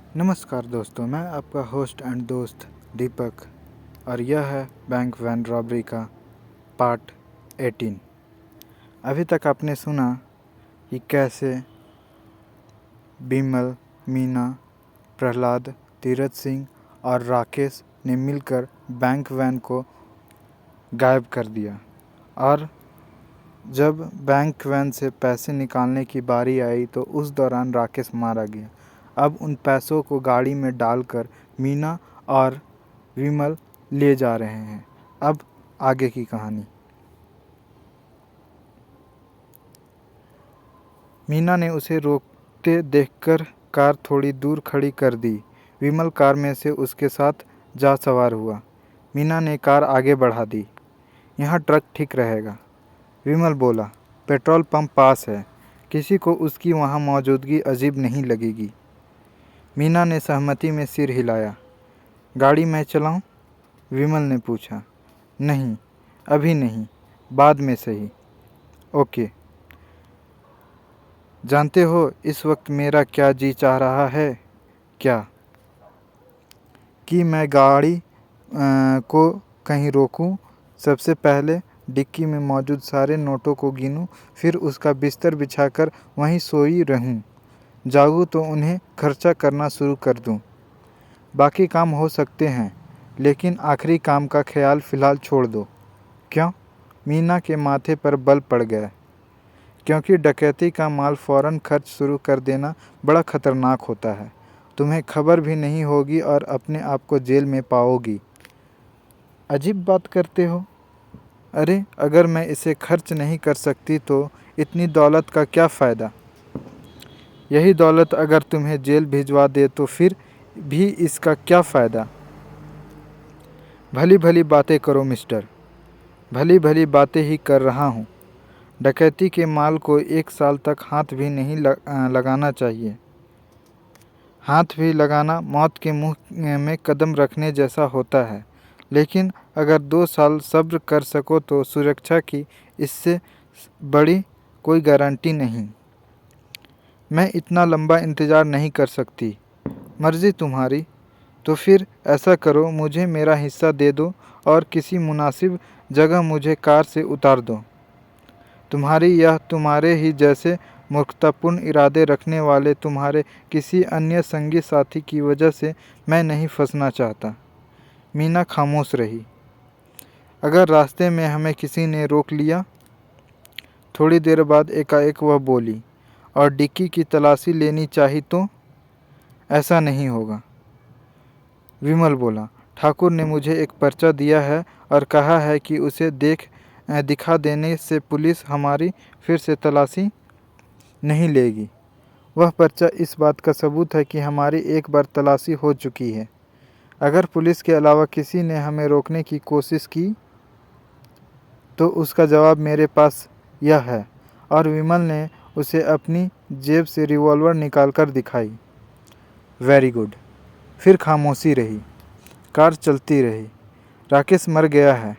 नमस्कार दोस्तों, मैं आपका होस्ट एंड दोस्त दीपक और यह है बैंक वैन रॉबरी का पार्ट 18। अभी तक आपने सुना कि कैसे बिमल, मीना, प्रहलाद, तीरथ सिंह और राकेश ने मिलकर बैंक वैन को गायब कर दिया और जब बैंक वैन से पैसे निकालने की बारी आई तो उस दौरान राकेश मारा गया। अब उन पैसों को गाड़ी में डालकर मीना और विमल ले जा रहे हैं। अब आगे की कहानी। मीना ने उसे रोकते देखकर कार थोड़ी दूर खड़ी कर दी। विमल कार में से उसके साथ जा सवार हुआ। मीना ने कार आगे बढ़ा दी। यहाँ ट्रक ठीक रहेगा, विमल बोला। पेट्रोल पंप पास है, किसी को उसकी वहाँ मौजूदगी अजीब नहीं लगेगी। मीना ने सहमति में सिर हिलाया। गाड़ी मैं चलाऊं? विमल ने पूछा। नहीं, अभी नहीं, बाद में सही। ओके। जानते हो इस वक्त मेरा क्या जी चाह रहा है? क्या? कि मैं गाड़ी को कहीं रोकूं, सबसे पहले डिक्की में मौजूद सारे नोटों को गिनूं, फिर उसका बिस्तर बिछाकर वहीं सोई रहूं। जागूं तो उन्हें खर्चा करना शुरू कर दूं। बाकी काम हो सकते हैं, लेकिन आखिरी काम का ख्याल फ़िलहाल छोड़ दो। क्यों? मीना के माथे पर बल पड़ गया। क्योंकि डकैती का माल फ़ौरन खर्च शुरू कर देना बड़ा खतरनाक होता है। तुम्हें खबर भी नहीं होगी और अपने आप को जेल में पाओगी। अजीब बात करते हो। अरे, अगर मैं इसे खर्च नहीं कर सकती तो इतनी दौलत का क्या फ़ायदा? यही दौलत अगर तुम्हें जेल भिजवा दे तो फिर भी इसका क्या फ़ायदा? भली भली बातें करो मिस्टर। भली भली बातें ही कर रहा हूँ। डकैती के माल को 1 साल तक हाथ भी नहीं लगाना चाहिए। हाथ भी लगाना मौत के मुंह में कदम रखने जैसा होता है। लेकिन अगर 2 साल सब्र कर सको तो सुरक्षा की इससे बड़ी कोई गारंटी नहीं। मैं इतना लंबा इंतज़ार नहीं कर सकती। मर्ज़ी तुम्हारी। तो फिर ऐसा करो, मुझे मेरा हिस्सा दे दो और किसी मुनासिब जगह मुझे कार से उतार दो। तुम्हारे ही जैसे मूर्खतापूर्ण इरादे रखने वाले तुम्हारे किसी अन्य संगी साथी की वजह से मैं नहीं फंसना चाहता। मीना खामोश रही। अगर रास्ते में हमें किसी ने रोक लिया? थोड़ी देर बाद एकाएक वह बोली। और डिक्की की तलाशी लेनी चाहिए तो? ऐसा नहीं होगा, विमल बोला। ठाकुर ने मुझे एक पर्चा दिया है और कहा है कि उसे दिखा देने से पुलिस हमारी फिर से तलाशी नहीं लेगी। वह पर्चा इस बात का सबूत है कि हमारी एक बार तलाशी हो चुकी है। अगर पुलिस के अलावा किसी ने हमें रोकने की कोशिश की तो उसका जवाब मेरे पास यह है। और विमल ने उसे अपनी जेब से रिवॉल्वर निकालकर दिखाई। Very good. फिर खामोशी रही। कार चलती रही। राकेश मर गया है।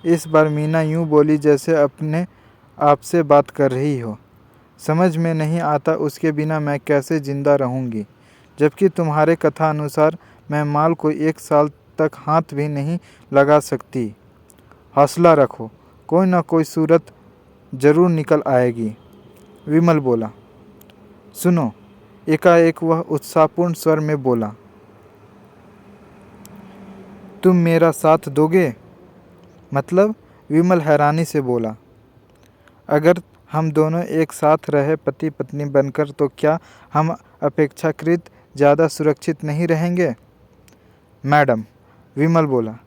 इस बार मीना यूं बोली जैसे अपने आप से बात कर रही हो। समझ में नहीं आता उसके बिना मैं कैसे जिंदा रहूंगी, जबकि तुम्हारे कथा अनुसार मैं माल को 1 साल तक हाथ भी नहीं लगा सकती। हौसला रखो, कोई ना कोई सूरत जरूर निकल आएगी, विमल बोला। सुनो, एकाएक वह उत्साहपूर्ण स्वर में बोला। तुम मेरा साथ दोगे? मतलब? विमल हैरानी से बोला। अगर हम दोनों एक साथ रहे पति पत्नी बनकर तो क्या हम अपेक्षाकृत ज़्यादा सुरक्षित नहीं रहेंगे? मैडम, विमल बोला,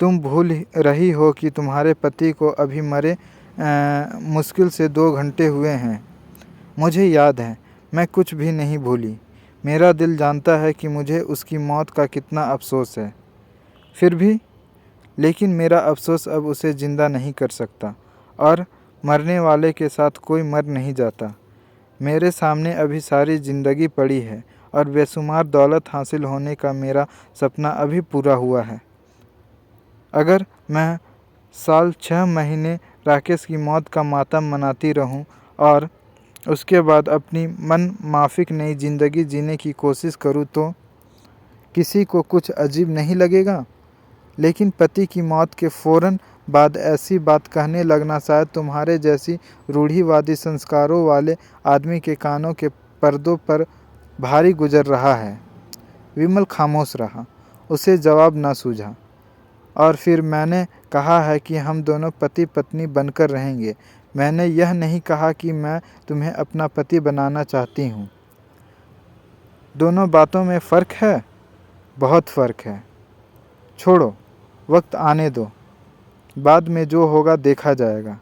तुम भूल रही हो कि तुम्हारे पति को अभी मरे मुश्किल से 2 घंटे हुए हैं। मुझे याद है, मैं कुछ भी नहीं भूली। मेरा दिल जानता है कि मुझे उसकी मौत का कितना अफसोस है। फिर भी, लेकिन मेरा अफसोस अब उसे ज़िंदा नहीं कर सकता और मरने वाले के साथ कोई मर नहीं जाता। मेरे सामने अभी सारी ज़िंदगी पड़ी है और बेशुमार दौलत हासिल होने का मेरा सपना अभी पूरा हुआ है। अगर मैं साल 6 महीने राकेश की मौत का मातम मनाती रहूं और उसके बाद अपनी मन माफिक नई ज़िंदगी जीने की कोशिश करूं तो किसी को कुछ अजीब नहीं लगेगा? लेकिन पति की मौत के फ़ौरन बाद ऐसी बात कहने लगना शायद तुम्हारे जैसी रूढ़िवादी संस्कारों वाले आदमी के कानों के पर्दों पर भारी गुजर रहा है। विमल खामोश रहा। उसे जवाब न सूझा। और फिर मैंने कहा है कि हम दोनों पति पत्नी बनकर रहेंगे। मैंने यह नहीं कहा कि मैं तुम्हें अपना पति बनाना चाहती हूँ। दोनों बातों में फ़र्क है, बहुत फ़र्क है। छोड़ो, वक्त आने दो, बाद में जो होगा देखा जाएगा।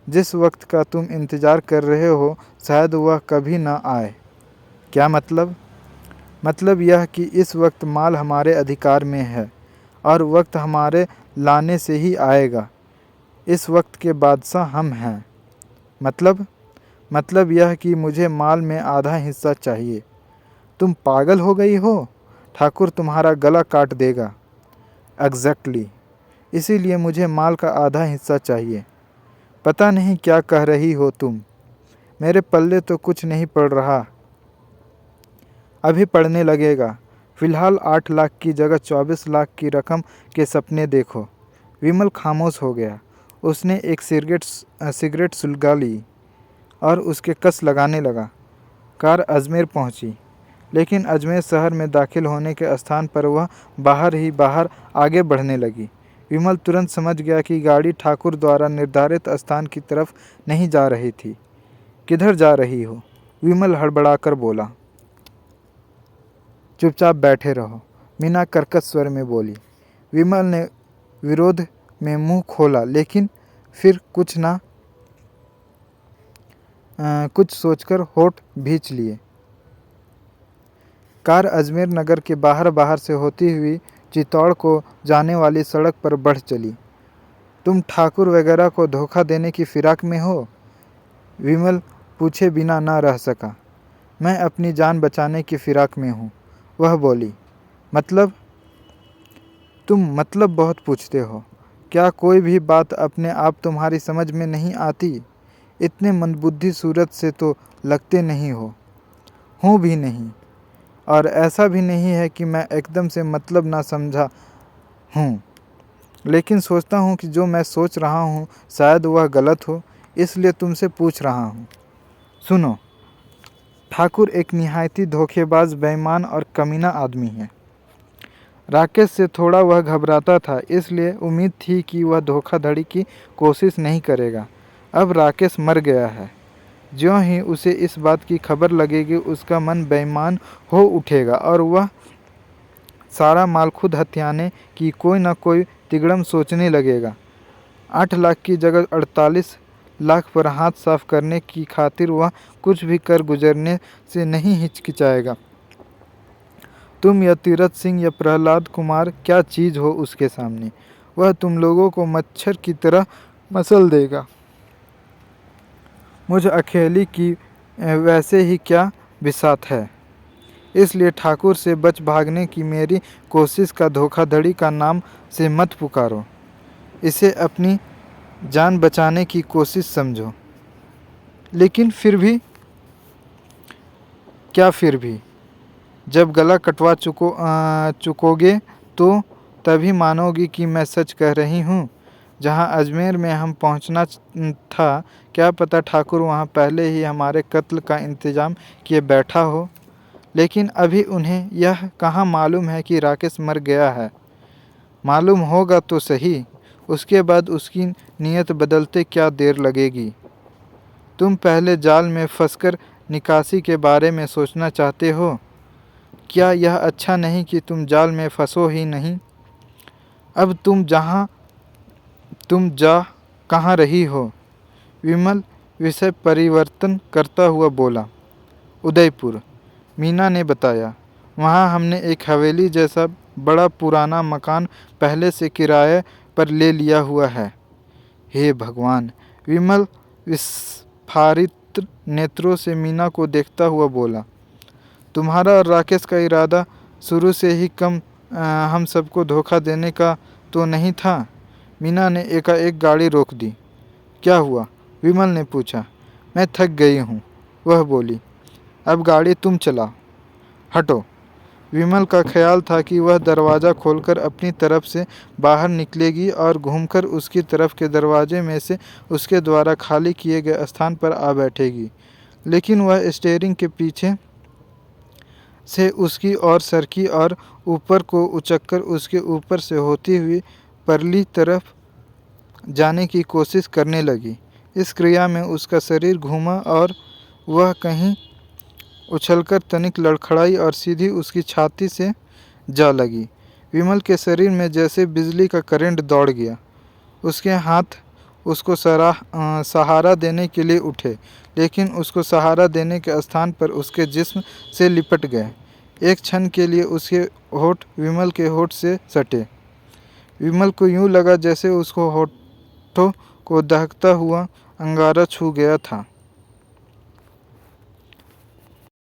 जिस वक्त का तुम इंतज़ार कर रहे हो शायद वह कभी न आए। क्या मतलब? मतलब यह कि इस वक्त माल हमारे अधिकार में है और वक्त हमारे लाने से ही आएगा। इस वक्त के बादशाह हम हैं। मतलब यह कि मुझे माल में आधा हिस्सा चाहिए। तुम पागल हो गई हो? ठाकुर तुम्हारा गला काट देगा। एग्जैक्टली। इसीलिए मुझे माल का आधा हिस्सा चाहिए। पता नहीं क्या कह रही हो तुम। मेरे पल्ले तो कुछ नहीं पड़ रहा। अभी पड़ने लगेगा। फिलहाल 8 लाख की जगह 24 लाख की रकम के सपने देखो। विमल खामोश हो गया। उसने एक सिगरेट सुलगा ली और उसके कस लगाने लगा। कार अजमेर पहुंची, लेकिन अजमेर शहर में दाखिल होने के स्थान पर वह बाहर ही बाहर आगे बढ़ने लगी। विमल तुरंत समझ गया कि गाड़ी ठाकुर द्वारा निर्धारित स्थान की तरफ नहीं जा रही थी। किधर जा रही हो? विमल हड़बड़ाकर बोला। चुपचाप बैठे रहो, मीना कर्कश स्वर में बोली। विमल ने विरोध में मुंह खोला, लेकिन फिर कुछ सोचकर होठ भींच लिए। कार अजमेर नगर के बाहर से होती हुई चित्तौड़ को जाने वाली सड़क पर बढ़ चली। तुम ठाकुर वगैरह को धोखा देने की फिराक में हो? विमल पूछे बिना न रह सका। मैं अपनी जान बचाने की फिराक में हूँ, वह बोली। मतलब? तुम मतलब बहुत पूछते हो। क्या कोई भी बात अपने आप तुम्हारी समझ में नहीं आती? इतने मंदबुद्धि सूरत से तो लगते नहीं हो। हूँ भी नहीं। और ऐसा भी नहीं है कि मैं एकदम से मतलब ना समझा हूँ, लेकिन सोचता हूँ कि जो मैं सोच रहा हूँ शायद वह गलत हो, इसलिए तुमसे पूछ रहा हूँ। सुनो, ठाकुर एक निहायती धोखेबाज, बेईमान और कमीना आदमी है। राकेश से थोड़ा वह घबराता था, इसलिए उम्मीद थी कि वह धोखाधड़ी की कोशिश नहीं करेगा। अब राकेश मर गया है। ज्यों ही उसे इस बात की खबर लगेगी, उसका मन बेईमान हो उठेगा और वह सारा माल खुद हथियाने की कोई न कोई तिगड़म सोचने लगेगा। 8 लाख की जगह 48 लाख पर हाथ साफ करने की खातिर वह कुछ भी कर गुजरने से नहीं हिचकिचाएगा। तुम या तीरथ सिंह या प्रहलाद कुमार क्या चीज़ हो उसके सामने? वह तुम लोगों को मच्छर की तरह मसल देगा। मुझ अकेली की वैसे ही क्या बिसात है। इसलिए ठाकुर से बच भागने की मेरी कोशिश का धोखाधड़ी का नाम से मत पुकारो। इसे अपनी जान बचाने की कोशिश समझो। लेकिन फिर भी? क्या फिर भी? जब गला कटवा चुकोगे तो तभी मानोगी कि मैं सच कह रही हूँ। जहाँ अजमेर में हम पहुँचना था, क्या पता ठाकुर वहाँ पहले ही हमारे कत्ल का इंतज़ाम किए बैठा हो। लेकिन अभी उन्हें यह कहाँ मालूम है कि राकेश मर गया है। मालूम होगा तो सही, उसके बाद उसकी नीयत बदलते क्या देर लगेगी। तुम पहले जाल में फंसकर निकासी के बारे में सोचना चाहते हो। क्या यह अच्छा नहीं कि तुम जाल में फंसो ही नहीं? अब तुम जा कहाँ रही हो? विमल विषय परिवर्तन करता हुआ बोला। उदयपुर, मीना ने बताया। वहाँ हमने एक हवेली जैसा बड़ा पुराना मकान पहले से किराए पर ले लिया हुआ है। हे भगवान! विमल विस्फारित नेत्रों से मीना को देखता हुआ बोला। तुम्हारा और राकेश का इरादा शुरू से ही हम सबको धोखा देने का तो नहीं था? मीना ने एकाएक गाड़ी रोक दी। क्या हुआ? विमल ने पूछा। मैं थक गई हूँ, वह बोली। अब गाड़ी तुम चलाओ। हटो। विमल का ख्याल था कि वह दरवाज़ा खोलकर अपनी तरफ से बाहर निकलेगी और घूमकर उसकी तरफ के दरवाजे में से उसके द्वारा खाली किए गए स्थान पर आ बैठेगी, लेकिन वह स्टीयरिंग के पीछे से उसकी ओर सरकी और ऊपर को उचककर उसके ऊपर से होती हुई परली तरफ जाने की कोशिश करने लगी। इस क्रिया में उसका शरीर घूमा और वह कहीं उछलकर तनिक लड़खड़ाई और सीधी उसकी छाती से जा लगी। विमल के शरीर में जैसे बिजली का करंट दौड़ गया। उसके हाथ उसको सहारा देने के लिए उठे, लेकिन उसको सहारा देने के स्थान पर उसके जिस्म से लिपट गए। एक क्षण के लिए उसके होठ विमल के होठ से सटे। विमल को यूं लगा जैसे उसको होठों को दहकता हुआ अंगारा छू गया था।